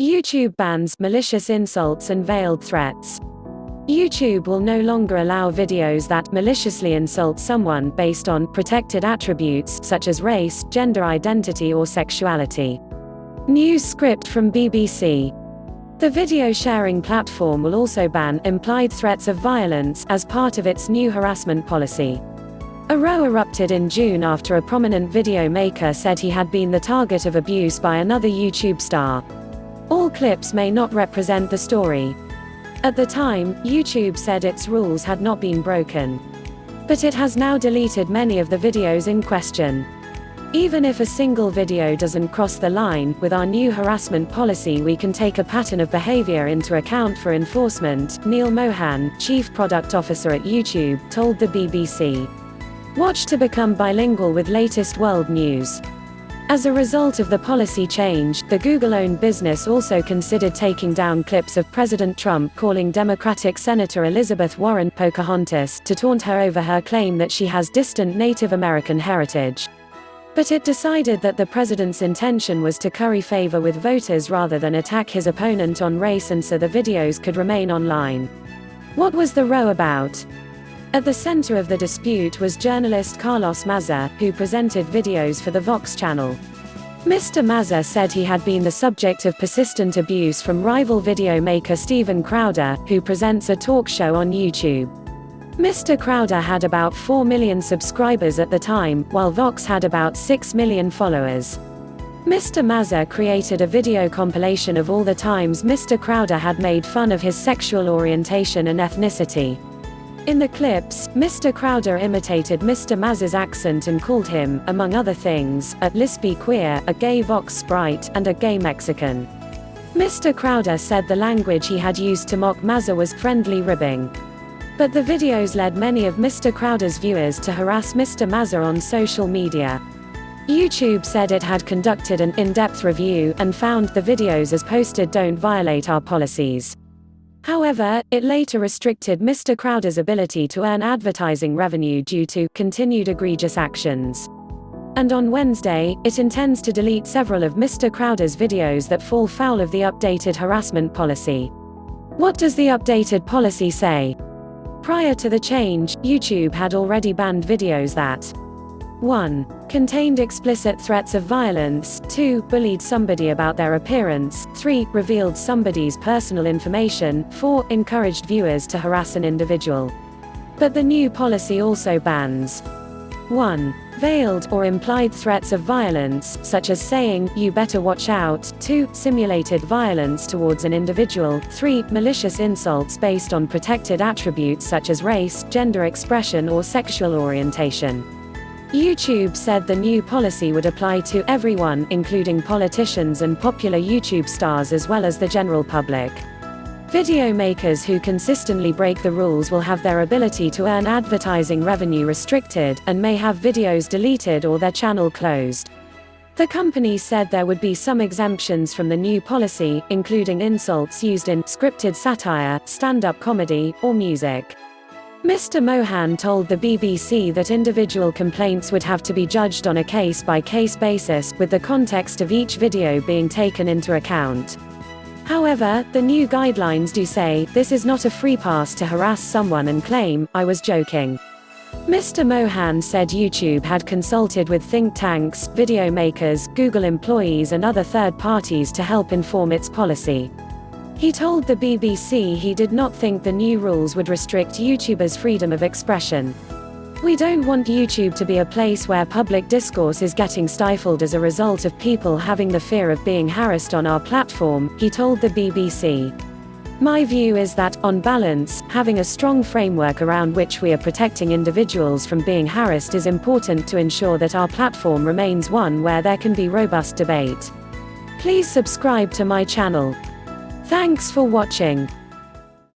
YouTube bans malicious insults and veiled threats. YouTube will no longer allow videos that maliciously insult someone based on protected attributes such as race, gender identity, or sexuality. News script from BBC. The video sharing platform will also ban implied threats of violence as part of its new harassment policy. A row erupted in June after a prominent video maker said he had been the target of abuse by another YouTube star. All clips may not represent the story. At the time, YouTube said its rules had not been broken. But it has now deleted many of the videos in question. Even if a single video doesn't cross the line, with our new harassment policy we can take a pattern of behaviour into account for enforcement, Neal Mohan, Chief Product Officer at YouTube, told the BBC. Watch to become bilingual with latest world news. As a result of the policy change, the Google-owned business also considered taking down clips of President Trump calling Democratic Senator Elizabeth Warren Pocahontas to taunt her over her claim that she has distant Native American heritage. But it decided that the president's intention was to curry favor with voters rather than attack his opponent on race, and so the videos could remain online. What was the row about? At the center of the dispute was journalist Carlos Maza, who presented videos for the Vox channel. Mr. Maza said he had been the subject of persistent abuse from rival video maker Steven Crowder, who presents a talk show on YouTube. Mr. Crowder had about 4 million subscribers at the time, while Vox had about 6 million followers. Mr. Maza created a video compilation of all the times Mr. Crowder had made fun of his sexual orientation and ethnicity. In the clips, Mr. Crowder imitated Mr. Maza's accent and called him, among other things, a lesbian queer, a gay Vox sprite, and a gay Mexican. Mr. Crowder said the language he had used to mock Maza was friendly ribbing. But the videos led many of Mr. Crowder's viewers to harass Mr. Maza on social media. YouTube said it had conducted an in-depth review and found the videos as posted don't violate our policies. However, it later restricted Mr. Crowder's ability to earn advertising revenue due to continued egregious actions. And on Wednesday, it intends to delete several of Mr. Crowder's videos that fall foul of the updated harassment policy. What does the updated policy say? Prior to the change, YouTube had already banned videos that 1. Contained explicit threats of violence, 2. Bullied somebody about their appearance, 3. Revealed somebody's personal information, 4. Encouraged viewers to harass an individual. But the new policy also bans 1. Veiled or implied threats of violence, such as saying, "You better watch out," 2. Simulated violence towards an individual, 3. Malicious insults based on protected attributes such as race, gender expression, or sexual orientation. YouTube said the new policy would apply to everyone, including politicians and popular YouTube stars as well as the general public. Video makers who consistently break the rules will have their ability to earn advertising revenue restricted, and may have videos deleted or their channel closed. The company said there would be some exemptions from the new policy, including insults used in scripted satire, stand-up comedy, or music. Mr. Mohan told the BBC that individual complaints would have to be judged on a case-by-case basis, with the context of each video being taken into account. However, the new guidelines do say, this is not a free pass to harass someone and claim, "I was joking." Mr. Mohan said YouTube had consulted with think tanks, video makers, Google employees and other third parties to help inform its policy. He told the BBC he did not think the new rules would restrict YouTubers' freedom of expression. "We don't want YouTube to be a place where public discourse is getting stifled as a result of people having the fear of being harassed on our platform," he told the BBC. "My view is that, on balance, having a strong framework around which we are protecting individuals from being harassed is important to ensure that our platform remains one where there can be robust debate. Please subscribe to my channel. Thanks for watching.